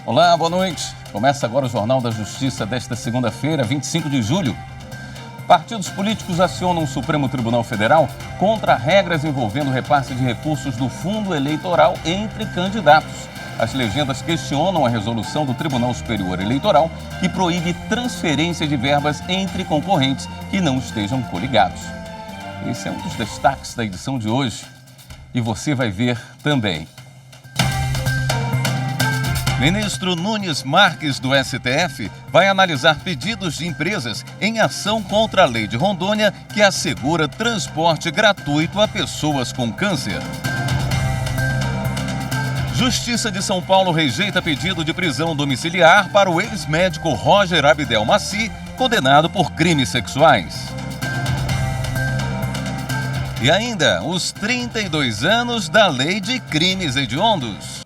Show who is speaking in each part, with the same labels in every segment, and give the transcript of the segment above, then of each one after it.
Speaker 1: Olá, boa noite. Começa agora o Jornal da Justiça desta segunda-feira, 25 de julho. Partidos políticos acionam o Supremo Tribunal Federal contra regras envolvendo repasse de recursos do fundo eleitoral entre candidatos. As legendas questionam a resolução do Tribunal Superior Eleitoral que proíbe transferência de verbas entre concorrentes que não estejam coligados. Esse é um dos destaques da edição de hoje e você vai ver também. Ministro Nunes Marques, do STF, vai analisar pedidos de empresas em ação contra a lei de Rondônia que assegura transporte gratuito a pessoas com câncer. Justiça de São Paulo rejeita pedido de prisão domiciliar para o ex-médico Roger Abdel Maci, condenado por crimes sexuais. E ainda, os 32 anos da Lei de Crimes Hediondos.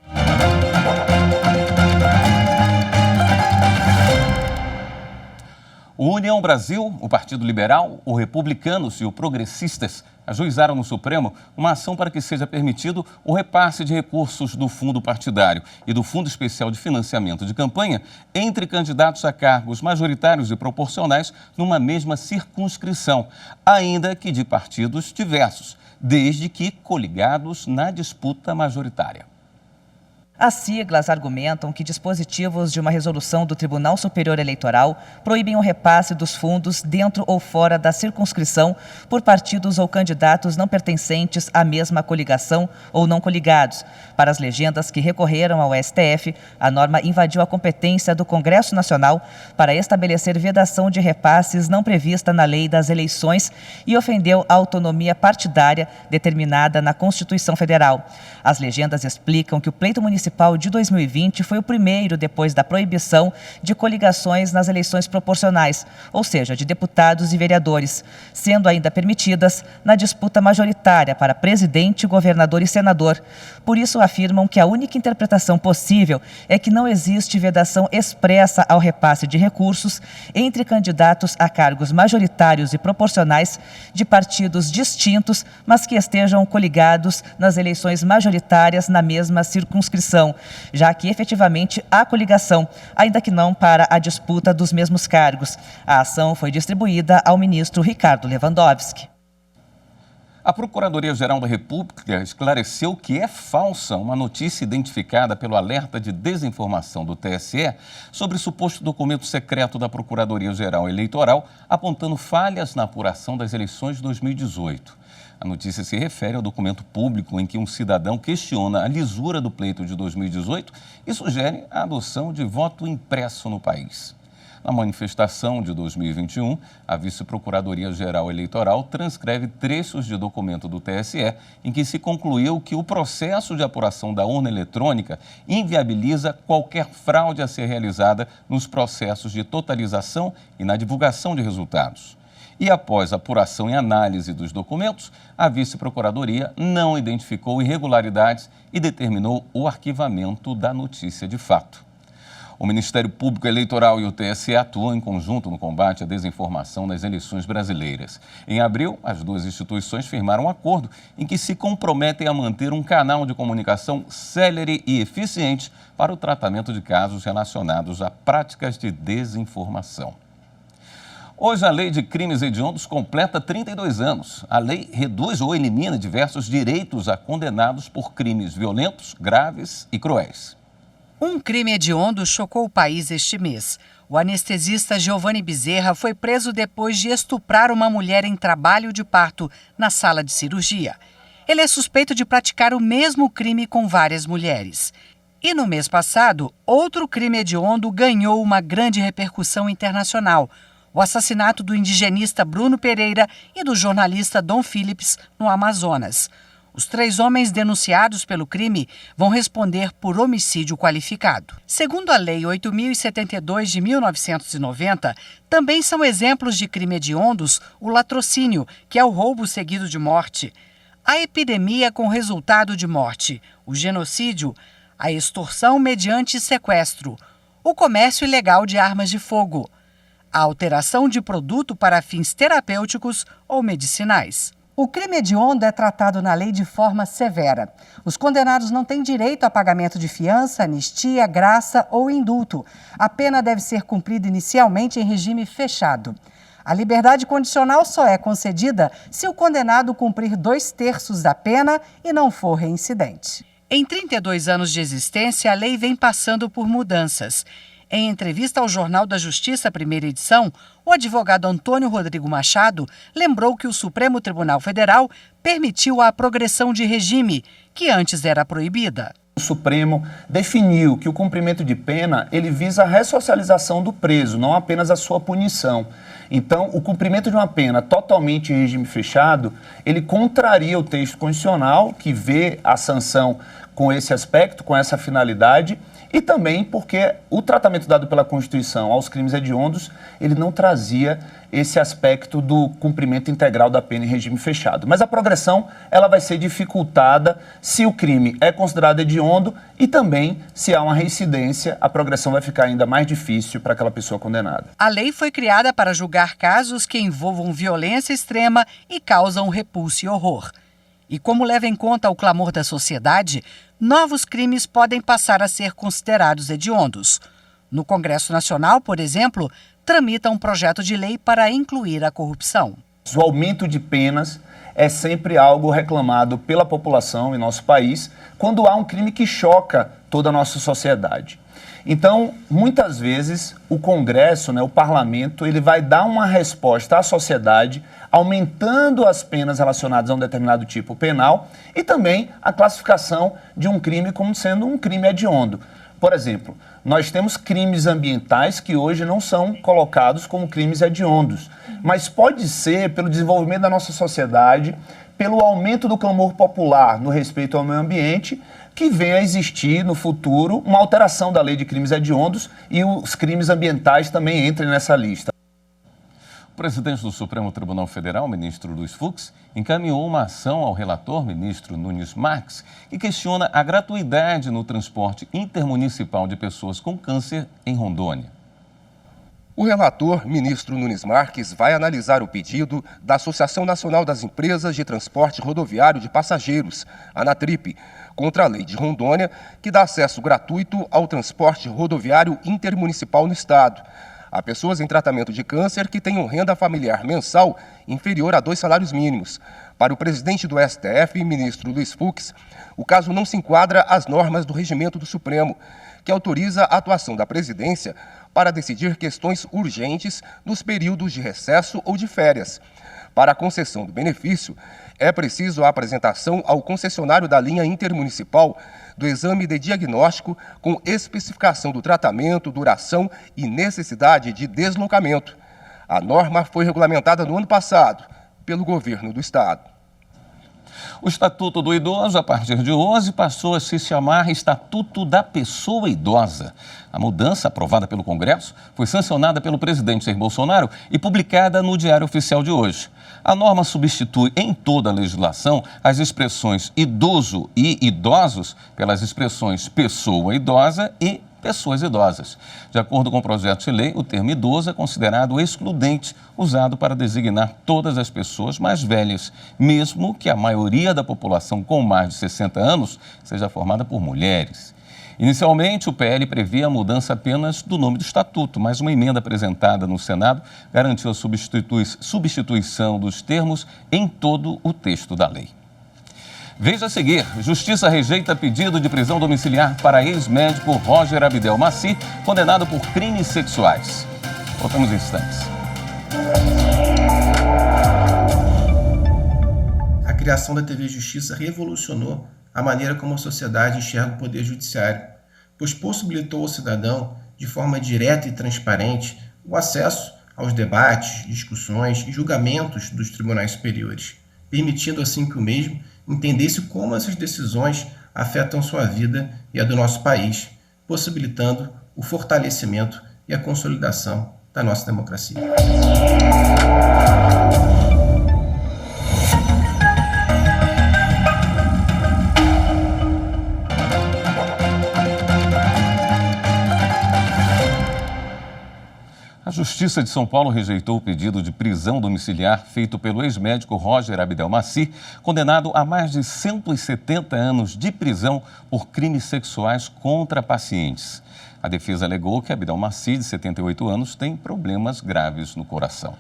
Speaker 1: O União Brasil, o Partido Liberal, o Republicanos e o Progressistas ajuizaram no Supremo uma ação para que seja permitido o repasse de recursos do fundo partidário e do Fundo Especial de Financiamento de Campanha entre candidatos a cargos majoritários e proporcionais numa mesma circunscrição, ainda que de partidos diversos, desde que coligados na disputa majoritária.
Speaker 2: As siglas argumentam que dispositivos de uma resolução do Tribunal Superior Eleitoral proíbem o repasse dos fundos dentro ou fora da circunscrição por partidos ou candidatos não pertencentes à mesma coligação ou não coligados. Para as legendas que recorreram ao STF, a norma invadiu a competência do Congresso Nacional para estabelecer vedação de repasses não prevista na Lei das Eleições e ofendeu a autonomia partidária determinada na Constituição Federal. As legendas explicam que o pleito municipal de 2020 foi o primeiro depois da proibição de coligações nas eleições proporcionais, ou seja, de deputados e vereadores, sendo ainda permitidas na disputa majoritária para presidente, governador e senador. Por isso, afirmam que a única interpretação possível é que não existe vedação expressa ao repasse de recursos entre candidatos a cargos majoritários e proporcionais de partidos distintos, mas que estejam coligados nas eleições majoritárias na mesma circunscrição, já que efetivamente há coligação, ainda que não para a disputa dos mesmos cargos. A ação foi distribuída ao ministro Ricardo Lewandowski.
Speaker 1: A Procuradoria-Geral da República esclareceu que é falsa uma notícia identificada pelo alerta de desinformação do TSE sobre suposto documento secreto da Procuradoria-Geral Eleitoral apontando falhas na apuração das eleições de 2018. A notícia se refere ao documento público em que um cidadão questiona a lisura do pleito de 2018 e sugere a adoção de voto impresso no país. Na manifestação de 2021, a Vice-Procuradoria-Geral Eleitoral transcreve trechos de documento do TSE em que se concluiu que o processo de apuração da urna eletrônica inviabiliza qualquer fraude a ser realizada nos processos de totalização e na divulgação de resultados. E após apuração e análise dos documentos, a Vice-Procuradoria não identificou irregularidades e determinou o arquivamento da notícia de fato. O Ministério Público Eleitoral e o TSE atuam em conjunto no combate à desinformação nas eleições brasileiras. Em abril, as duas instituições firmaram um acordo em que se comprometem a manter um canal de comunicação célere e eficiente para o tratamento de casos relacionados a práticas de desinformação. Hoje, a Lei de Crimes Hediondos completa 32 anos. A lei reduz ou elimina diversos direitos a condenados por crimes violentos, graves e cruéis.
Speaker 3: Um crime hediondo chocou o país este mês. O anestesista Giovanni Bezerra foi preso depois de estuprar uma mulher em trabalho de parto na sala de cirurgia. Ele é suspeito de praticar o mesmo crime com várias mulheres. E no mês passado, outro crime hediondo ganhou uma grande repercussão internacional: o assassinato do indigenista Bruno Pereira e do jornalista Dom Phillips, no Amazonas. Os 3 homens denunciados pelo crime vão responder por homicídio qualificado. Segundo a Lei 8.072 de 1990, também são exemplos de crime hediondos o latrocínio, que é o roubo seguido de morte, a epidemia com resultado de morte, o genocídio, a extorsão mediante sequestro, o comércio ilegal de armas de fogo, a alteração de produto para fins terapêuticos ou medicinais. O crime hediondo é tratado na lei de forma severa. Os condenados não têm direito a pagamento de fiança, anistia, graça ou indulto. A pena deve ser cumprida inicialmente em regime fechado. A liberdade condicional só é concedida se o condenado cumprir 2/3 da pena e não for reincidente. Em 32 anos de existência, a lei vem passando por mudanças. Em entrevista ao Jornal da Justiça, primeira edição, o advogado Antônio Rodrigo Machado lembrou que o Supremo Tribunal Federal permitiu a progressão de regime, que antes era proibida.
Speaker 4: O Supremo definiu que o cumprimento de pena ele visa a ressocialização do preso, não apenas a sua punição. Então, o cumprimento de uma pena totalmente em regime fechado, ele contraria o texto constitucional que vê a sanção com esse aspecto, com essa finalidade, e também porque o tratamento dado pela Constituição aos crimes hediondos, ele não trazia esse aspecto do cumprimento integral da pena em regime fechado. Mas a progressão, ela vai ser dificultada se o crime é considerado hediondo e também se há uma reincidência, a progressão vai ficar ainda mais difícil para aquela pessoa condenada.
Speaker 3: A lei foi criada para julgar casos que envolvam violência extrema e causam repulso e horror. E como leva em conta o clamor da sociedade, novos crimes podem passar a ser considerados hediondos. No Congresso Nacional, por exemplo, tramita um projeto de lei para incluir a corrupção.
Speaker 4: O aumento de penas é sempre algo reclamado pela população em nosso país quando há um crime que choca toda a nossa sociedade. Então, muitas vezes, o Congresso, o parlamento, ele vai dar uma resposta à sociedade, aumentando as penas relacionadas a um determinado tipo penal e também a classificação de um crime como sendo um crime hediondo. Por exemplo, nós temos crimes ambientais que hoje não são colocados como crimes hediondos, mas pode ser pelo desenvolvimento da nossa sociedade, pelo aumento do clamor popular no respeito ao meio ambiente, que venha a existir no futuro uma alteração da lei de crimes hediondos e os crimes ambientais também entrem nessa lista.
Speaker 1: O presidente do Supremo Tribunal Federal, ministro Luiz Fux, encaminhou uma ação ao relator, ministro Nunes Marques, que questiona a gratuidade no transporte intermunicipal de pessoas com câncer em Rondônia.
Speaker 5: O relator, ministro Nunes Marques, vai analisar o pedido da Associação Nacional das Empresas de Transporte Rodoviário de Passageiros, ANATRIP, contra a lei de Rondônia, que dá acesso gratuito ao transporte rodoviário intermunicipal no estado a pessoas em tratamento de câncer que tenham renda familiar mensal inferior a 2 salários mínimos. Para o presidente do STF, ministro Luiz Fux, o caso não se enquadra às normas do Regimento do Supremo, que autoriza a atuação da presidência para decidir questões urgentes nos períodos de recesso ou de férias. Para a concessão do benefício, é preciso a apresentação ao concessionário da linha intermunicipal do exame de diagnóstico com especificação do tratamento, duração e necessidade de deslocamento. A norma foi regulamentada no ano passado pelo governo do estado.
Speaker 1: O Estatuto do Idoso, a partir de hoje, passou a se chamar Estatuto da Pessoa Idosa. A mudança, aprovada pelo Congresso, foi sancionada pelo presidente Jair Bolsonaro e publicada no Diário Oficial de hoje. A norma substitui em toda a legislação as expressões idoso e idosos pelas expressões pessoa idosa e pessoas idosas. De acordo com o projeto de lei, o termo idoso é considerado excludente, usado para designar todas as pessoas mais velhas, mesmo que a maioria da população com mais de 60 anos seja formada por mulheres. Inicialmente, o PL previa a mudança apenas do nome do Estatuto, mas uma emenda apresentada no Senado garantiu a substituição dos termos em todo o texto da lei. Veja a seguir, Justiça rejeita pedido de prisão domiciliar para ex-médico Roger Abdel Maci, condenado por crimes sexuais. Voltamos em instantes.
Speaker 6: A criação da TV Justiça revolucionou a maneira como a sociedade enxerga o poder judiciário, pois possibilitou ao cidadão, de forma direta e transparente, o acesso aos debates, discussões e julgamentos dos tribunais superiores, permitindo assim que o mesmo entendesse como essas decisões afetam sua vida e a do nosso país, possibilitando o fortalecimento e a consolidação da nossa democracia.
Speaker 1: A Justiça de São Paulo rejeitou o pedido de prisão domiciliar feito pelo ex-médico Roger Abdelmaci, condenado a mais de 170 anos de prisão por crimes sexuais contra pacientes. A defesa alegou que Abdelmaci, de 78 anos, tem problemas graves no coração.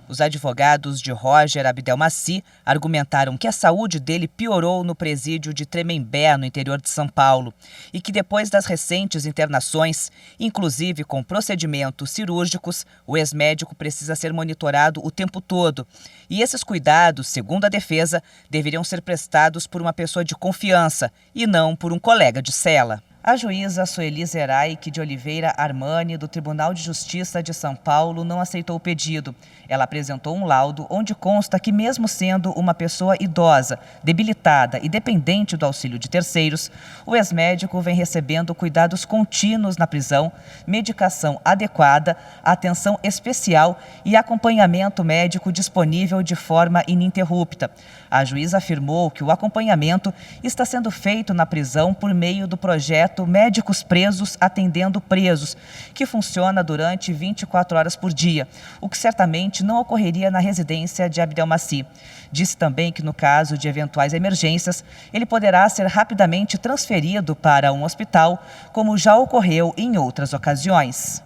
Speaker 2: Os advogados de Roger Abdelmaci argumentaram que a saúde dele piorou no presídio de Tremembé, no interior de São Paulo, e que depois das recentes internações, inclusive com procedimentos cirúrgicos, o ex-médico precisa ser monitorado o tempo todo. E esses cuidados, segundo a defesa, deveriam ser prestados por uma pessoa de confiança e não por um colega de cela. A juíza Sueli Zeraik de Oliveira Armani, do Tribunal de Justiça de São Paulo, não aceitou o pedido. Ela apresentou um laudo onde consta que, mesmo sendo uma pessoa idosa, debilitada e dependente do auxílio de terceiros, o ex-médico vem recebendo cuidados contínuos na prisão, medicação adequada, atenção especial e acompanhamento médico disponível de forma ininterrupta. A juíza afirmou que o acompanhamento está sendo feito na prisão por meio do projeto Médicos Presos Atendendo Presos, que funciona durante 24 horas por dia, o que certamente não ocorreria na residência de Abdelmaci. Disse também que, no caso de eventuais emergências, ele poderá ser rapidamente transferido para um hospital, como já ocorreu em outras ocasiões.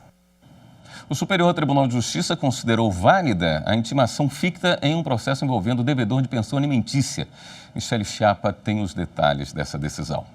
Speaker 1: O Superior Tribunal de Justiça considerou válida a intimação ficta em um processo envolvendo o devedor de pensão alimentícia. Michele Chiapa tem os detalhes dessa decisão.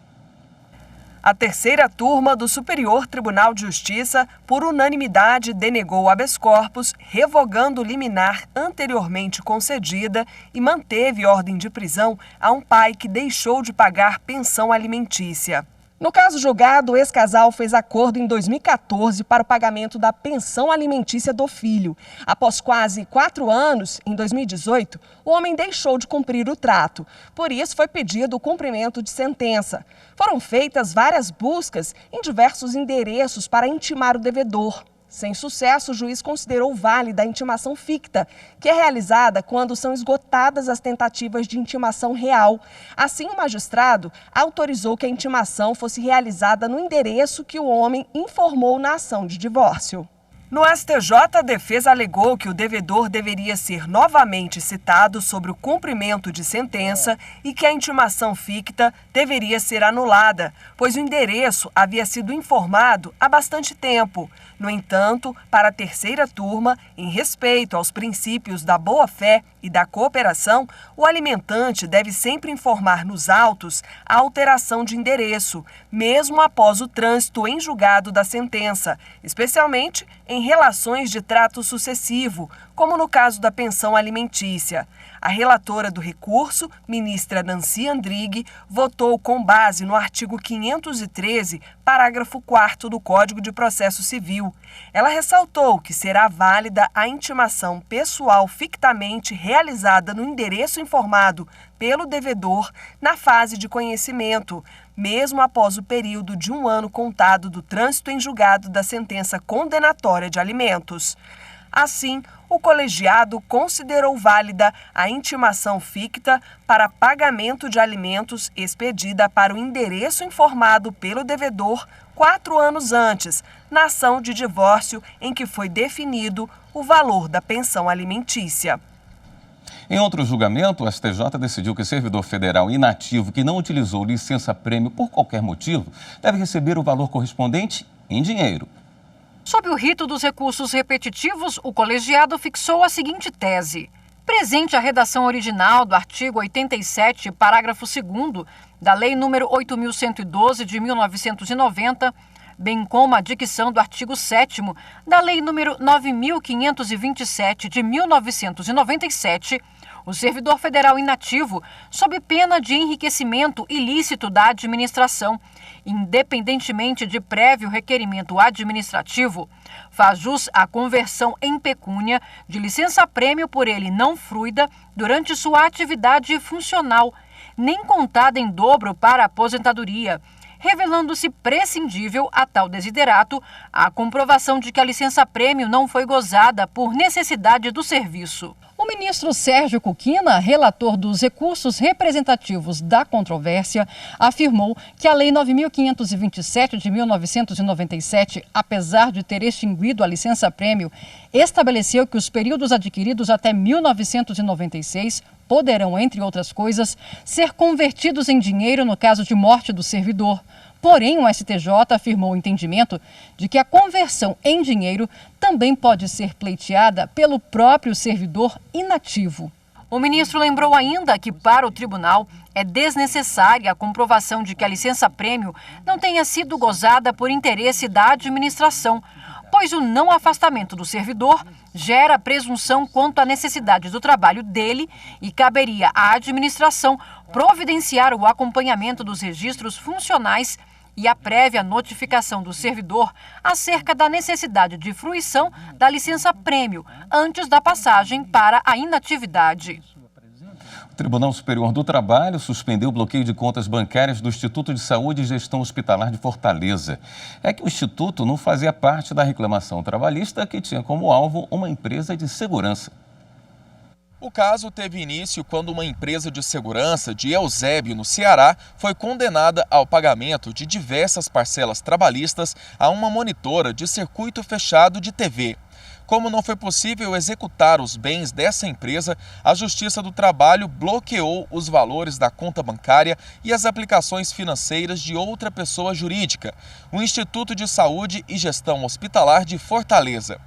Speaker 7: A terceira turma do Superior Tribunal de Justiça, por unanimidade, denegou habeas corpus, revogando liminar anteriormente concedida e manteve ordem de prisão a um pai que deixou de pagar pensão alimentícia. No caso julgado, o ex-casal fez acordo em 2014 para o pagamento da pensão alimentícia do filho. Após quase 4 anos, em 2018, o homem deixou de cumprir o trato. Por isso, foi pedido o cumprimento de sentença. Foram feitas várias buscas em diversos endereços para intimar o devedor. Sem sucesso, o juiz considerou válida a intimação ficta, que é realizada quando são esgotadas as tentativas de intimação real. Assim, o magistrado autorizou que a intimação fosse realizada no endereço que o homem informou na ação de divórcio. No STJ, a defesa alegou que o devedor deveria ser novamente citado sobre o cumprimento de sentença e que a intimação ficta deveria ser anulada, pois o endereço havia sido informado há bastante tempo. No entanto, para a terceira turma, em respeito aos princípios da boa-fé e da cooperação, o alimentante deve sempre informar nos autos a alteração de endereço, mesmo após o trânsito em julgado da sentença, especialmente em relações de trato sucessivo, como no caso da pensão alimentícia. A relatora do recurso, ministra Nancy Andrighi, votou com base no artigo 513, parágrafo 4º do Código de Processo Civil. Ela ressaltou que será válida a intimação pessoal fictamente realizada no endereço informado pelo devedor na fase de conhecimento, mesmo após o período de 1 ano contado do trânsito em julgado da sentença condenatória de alimentos. Assim, o colegiado considerou válida a intimação ficta para pagamento de alimentos expedida para o endereço informado pelo devedor 4 anos antes, na ação de divórcio em que foi definido o valor da pensão alimentícia.
Speaker 1: Em outro julgamento, o STJ decidiu que servidor federal inativo que não utilizou licença-prêmio por qualquer motivo deve receber o valor correspondente em dinheiro.
Speaker 8: Sob o rito dos recursos repetitivos, o colegiado fixou a seguinte tese. Presente a redação original do artigo 87, parágrafo 2º, da Lei nº 8.112, de 1990, bem como a dicção do artigo 7º da Lei nº 9.527, de 1997, o servidor federal inativo, sob pena de enriquecimento ilícito da administração, independentemente de prévio requerimento administrativo, faz jus à conversão em pecúnia de licença-prêmio por ele não fruida durante sua atividade funcional, nem contada em dobro para a aposentadoria, revelando-se prescindível a tal desiderato a comprovação de que a licença-prêmio não foi gozada por necessidade do serviço. O ministro Sérgio Kukina, relator dos recursos representativos da controvérsia, afirmou que a Lei 9.527 de 1997, apesar de ter extinguido a licença-prêmio, estabeleceu que os períodos adquiridos até 1996 poderão, entre outras coisas, ser convertidos em dinheiro no caso de morte do servidor. Porém, o STJ afirmou o entendimento de que a conversão em dinheiro também pode ser pleiteada pelo próprio servidor inativo.
Speaker 2: O ministro lembrou ainda que, para o tribunal, é desnecessária a comprovação de que a licença-prêmio não tenha sido gozada por interesse da administração, pois o não afastamento do servidor gera presunção quanto à necessidade do trabalho dele e caberia à administração providenciar o acompanhamento dos registros funcionais e a prévia notificação do servidor acerca da necessidade de fruição da licença-prêmio antes da passagem para a inatividade.
Speaker 1: O Tribunal Superior do Trabalho suspendeu o bloqueio de contas bancárias do Instituto de Saúde e Gestão Hospitalar de Fortaleza. É que o Instituto não fazia parte da reclamação trabalhista que tinha como alvo uma empresa de segurança.
Speaker 9: O caso teve início quando uma empresa de segurança de Eusébio, no Ceará, foi condenada ao pagamento de diversas parcelas trabalhistas a uma monitora de circuito fechado de TV. Como não foi possível executar os bens dessa empresa, a Justiça do Trabalho bloqueou os valores da conta bancária e as aplicações financeiras de outra pessoa jurídica, o Instituto de Saúde e Gestão Hospitalar de Fortaleza.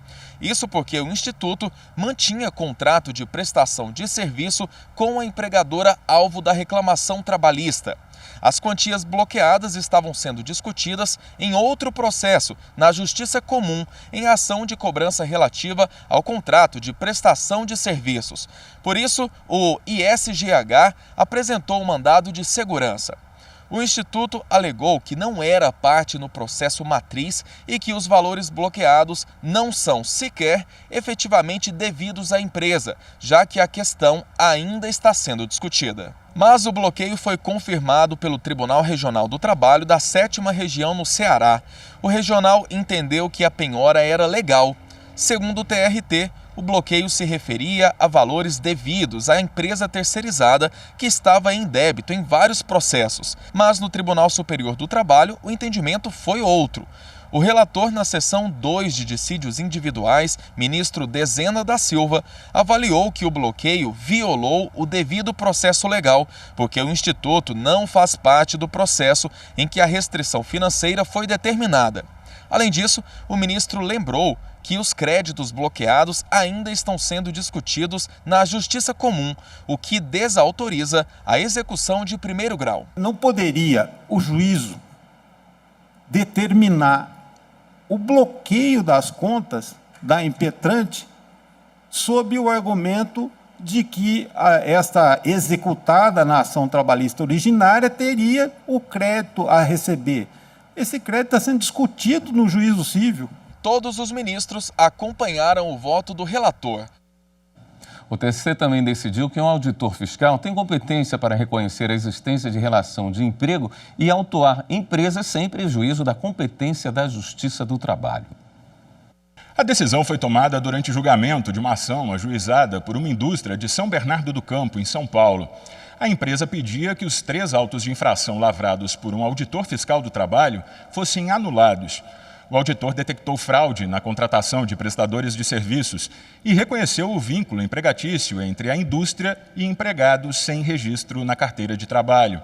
Speaker 9: Isso porque o Instituto mantinha contrato de prestação de serviço com a empregadora alvo da reclamação trabalhista. As quantias bloqueadas estavam sendo discutidas em outro processo, na Justiça Comum, em ação de cobrança relativa ao contrato de prestação de serviços. Por isso, o ISGH apresentou um mandado de segurança. O Instituto alegou que não era parte no processo matriz e que os valores bloqueados não são sequer efetivamente devidos à empresa, já que a questão ainda está sendo discutida. Mas o bloqueio foi confirmado pelo Tribunal Regional do Trabalho da 7ª Região no Ceará. O regional entendeu que a penhora era legal. Segundo o TRT, o bloqueio se referia a valores devidos à empresa terceirizada que estava em débito em vários processos. Mas no Tribunal Superior do Trabalho, o entendimento foi outro. O relator na seção 2 de dissídios individuais, ministro Dezena da Silva, avaliou que o bloqueio violou o devido processo legal, porque o Instituto não faz parte do processo em que a restrição financeira foi determinada. Além disso, o ministro lembrou que os créditos bloqueados ainda estão sendo discutidos na Justiça Comum, o que desautoriza a execução de primeiro grau.
Speaker 10: Não poderia o juízo determinar o bloqueio das contas da impetrante sob o argumento de que esta executada na ação trabalhista originária teria o crédito a receber. Esse crédito está sendo discutido no juízo civil.
Speaker 9: Todos os ministros acompanharam o voto do relator.
Speaker 1: O TSE também decidiu que um auditor fiscal tem competência para reconhecer a existência de relação de emprego e autuar empresas sem prejuízo da competência da Justiça do Trabalho.
Speaker 11: A decisão foi tomada durante o julgamento de uma ação ajuizada por uma indústria de São Bernardo do Campo, em São Paulo. A empresa pedia que os 3 autos de infração lavrados por um auditor fiscal do trabalho fossem anulados. O auditor detectou fraude na contratação de prestadores de serviços e reconheceu o vínculo empregatício entre a indústria e empregados sem registro na carteira de trabalho.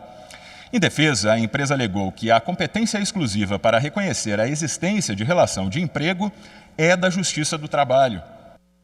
Speaker 11: Em defesa, a empresa alegou que a competência exclusiva para reconhecer a existência de relação de emprego é da Justiça do Trabalho.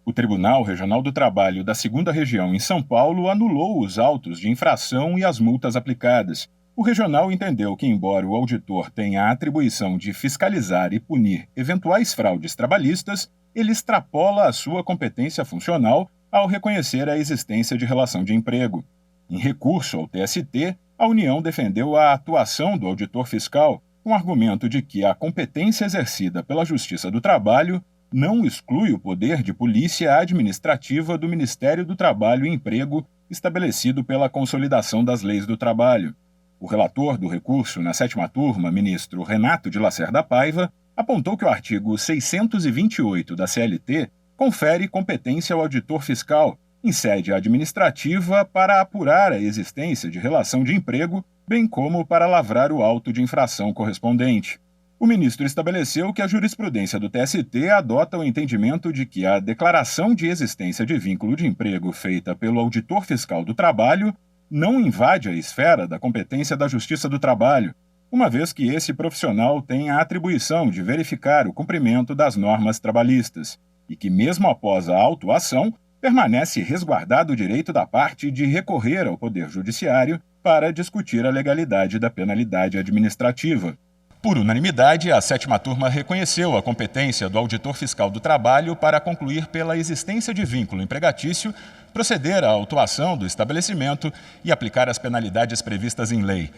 Speaker 11: O Tribunal Regional do Trabalho da 2ª Região em São Paulo anulou os autos de infração e as multas aplicadas. O regional entendeu que, embora o auditor tenha a atribuição de fiscalizar e punir eventuais fraudes trabalhistas, ele extrapola a sua competência funcional ao reconhecer a existência de relação de emprego. Em recurso ao TST, a União defendeu a atuação do auditor fiscal com o argumento de que a competência exercida pela Justiça do Trabalho não exclui o poder de polícia administrativa do Ministério do Trabalho e Emprego estabelecido pela Consolidação das Leis do Trabalho. O relator do recurso na 7ª turma, ministro Renato de Lacerda Paiva, apontou que o artigo 628 da CLT confere competência ao auditor fiscal, em sede administrativa para apurar a existência de relação de emprego, bem como para lavrar o auto de infração correspondente. O ministro estabeleceu que a jurisprudência do TST adota o entendimento de que a declaração de existência de vínculo de emprego feita pelo auditor fiscal do trabalho não invade a esfera da competência da Justiça do Trabalho, uma vez que esse profissional tem a atribuição de verificar o cumprimento das normas trabalhistas e que, mesmo após a autuação, permanece resguardado o direito da parte de recorrer ao Poder Judiciário para discutir a legalidade da penalidade administrativa. Por unanimidade, a 7ª turma reconheceu a competência do auditor fiscal do trabalho para concluir pela existência de vínculo empregatício, proceder à autuação do estabelecimento e aplicar as penalidades previstas em lei.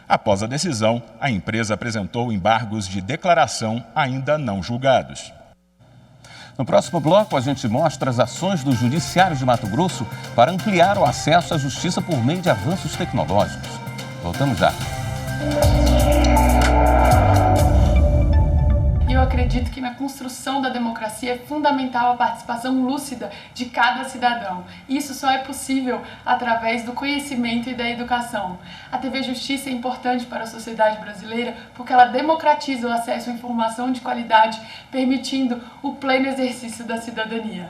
Speaker 11: Após a decisão, a empresa apresentou embargos de declaração ainda não julgados.
Speaker 1: No próximo bloco, a gente mostra as ações do Judiciário de Mato Grosso para ampliar o acesso à justiça por meio de avanços tecnológicos. Voltamos já.
Speaker 12: Eu acredito que na construção da democracia é fundamental a participação lúcida de cada cidadão. Isso só é possível através do conhecimento e da educação. A TV Justiça é importante para a sociedade brasileira porque ela democratiza o acesso à informação de qualidade, permitindo o pleno exercício da cidadania.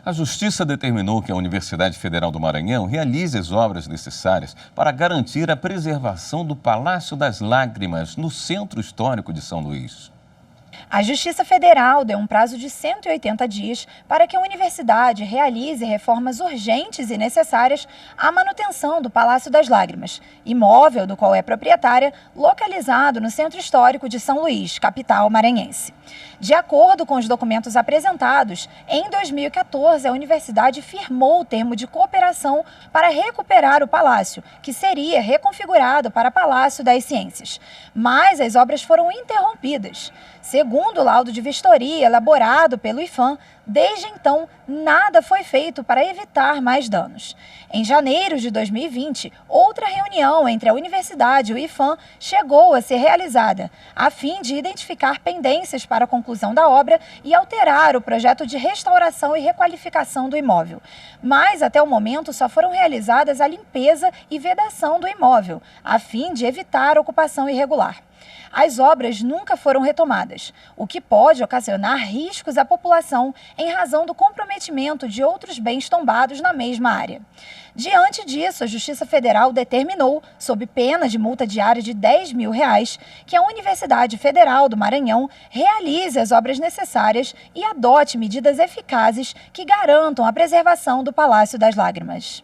Speaker 1: A Justiça determinou que a Universidade Federal do Maranhão realize as obras necessárias para garantir a preservação do Palácio das Lágrimas, no Centro Histórico de São Luís.
Speaker 13: A Justiça Federal deu um prazo de 180 dias para que a universidade realize reformas urgentes e necessárias à manutenção do Palácio das Lágrimas, imóvel do qual é proprietária, localizado no Centro Histórico de São Luís, capital maranhense. De acordo com os documentos apresentados, em 2014 a universidade firmou o termo de cooperação para recuperar o palácio, que seria reconfigurado para Palácio das Ciências. Mas as obras foram interrompidas. Segundo o laudo de vistoria elaborado pelo IPHAN, desde então nada foi feito para evitar mais danos. Em janeiro de 2020, outra reunião entre a universidade e o IPHAN chegou a ser realizada, a fim de identificar pendências para a conclusão da obra e alterar o projeto de restauração e requalificação do imóvel. Mas, até o momento, só foram realizadas a limpeza e vedação do imóvel, a fim de evitar ocupação irregular. As obras nunca foram retomadas, o que pode ocasionar riscos à população em razão do comprometimento de outros bens tombados na mesma área. Diante disso, a Justiça Federal determinou, sob pena de multa diária de R$10 mil, que a Universidade Federal do Maranhão realize as obras necessárias e adote medidas eficazes que garantam a preservação do Palácio das Lágrimas.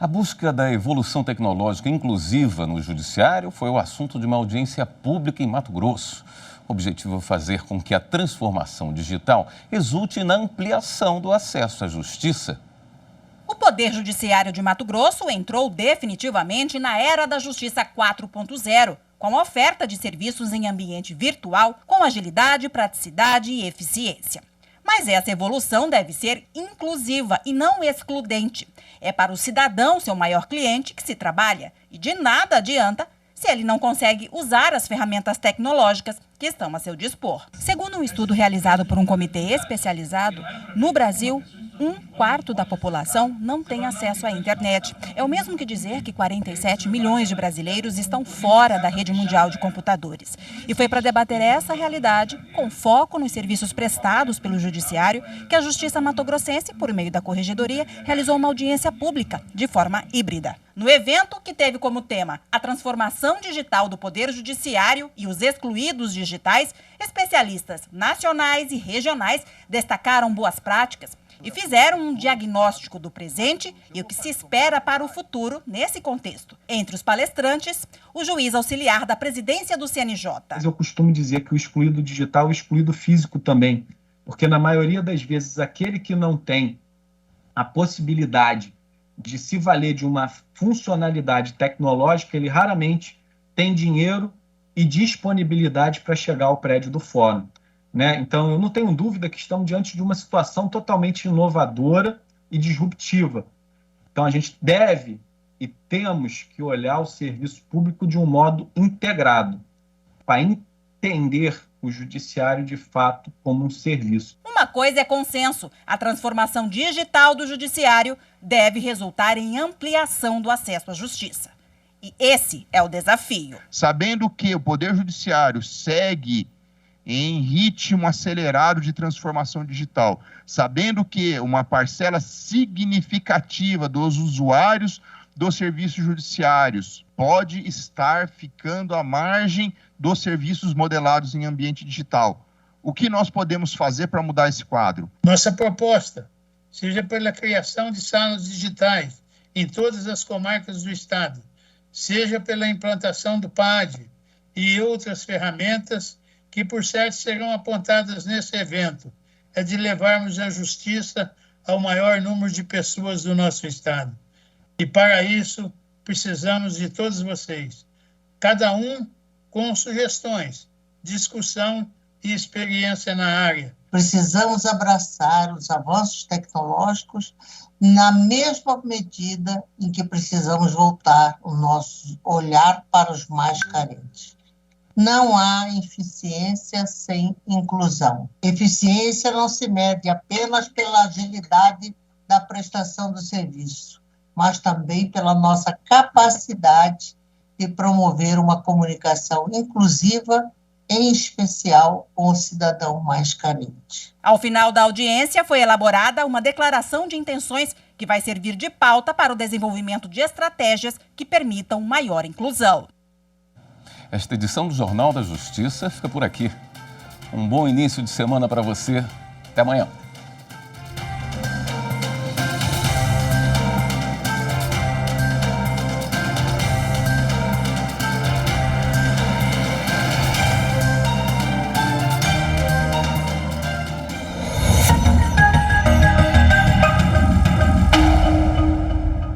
Speaker 1: A busca da evolução tecnológica inclusiva no Judiciário foi o assunto de uma audiência pública em Mato Grosso. O objetivo é fazer com que a transformação digital resulte na ampliação do acesso à justiça.
Speaker 14: O Poder Judiciário de Mato Grosso entrou definitivamente na era da Justiça 4.0, com a oferta de serviços em ambiente virtual, com agilidade, praticidade e eficiência. Mas essa evolução deve ser inclusiva e não excludente. É para o cidadão, seu maior cliente, que se trabalha. E de nada adianta se ele não consegue usar as ferramentas tecnológicas que estão a seu dispor. Segundo um estudo realizado por um comitê especializado, no Brasil, 1/4 da população não tem acesso à internet. É o mesmo que dizer que 47 milhões de brasileiros estão fora da rede mundial de computadores. E foi para debater essa realidade, com foco nos serviços prestados pelo Judiciário, que a Justiça Mato-Grossense, por meio da Corregedoria, realizou uma audiência pública de forma híbrida. No evento, que teve como tema a transformação digital do Poder Judiciário e os excluídos digitais, especialistas nacionais e regionais destacaram boas práticas e fizeram um diagnóstico do presente e o que se espera para o futuro nesse contexto. Entre os palestrantes, o juiz auxiliar da presidência do CNJ.
Speaker 15: Eu costumo dizer que o excluído digital é o excluído físico também, porque na maioria das vezes aquele que não tem a possibilidade de se valer de uma funcionalidade tecnológica, ele raramente tem dinheiro e disponibilidade para chegar ao prédio do fórum. Então, eu não tenho dúvida que estamos diante de uma situação totalmente inovadora e disruptiva Então, a gente deve e temos que olhar o serviço público de um modo integrado, para entender o judiciário de fato como um serviço.
Speaker 14: Uma coisa é consenso: a transformação digital do judiciário deve resultar em ampliação do acesso à justiça. E esse é o desafio.
Speaker 16: Sabendo que o Poder Judiciário segue em ritmo acelerado de transformação digital, sabendo que uma parcela significativa dos usuários dos serviços judiciários pode estar ficando à margem dos serviços modelados em ambiente digital. O que nós podemos fazer para mudar esse quadro?
Speaker 17: Nossa proposta, seja pela criação de salas digitais em todas as comarcas do Estado, seja pela implantação do PAD e outras ferramentas que, por certo, serão apontadas nesse evento, é de levarmos a justiça ao maior número de pessoas do nosso Estado. E, para isso, precisamos de todos vocês, cada um com sugestões, discussão e experiência na área.
Speaker 18: Precisamos abraçar os avanços tecnológicos na mesma medida em que precisamos voltar o nosso olhar para os mais carentes. Não há eficiência sem inclusão. Eficiência não se mede apenas pela agilidade da prestação do serviço, mas também pela nossa capacidade de promover uma comunicação inclusiva, em especial com o cidadão mais carente.
Speaker 14: Ao final da audiência, foi elaborada uma declaração de intenções que vai servir de pauta para o desenvolvimento de estratégias que permitam maior inclusão.
Speaker 1: Esta edição do Jornal da Justiça fica por aqui. Um bom início de semana para você. Até amanhã.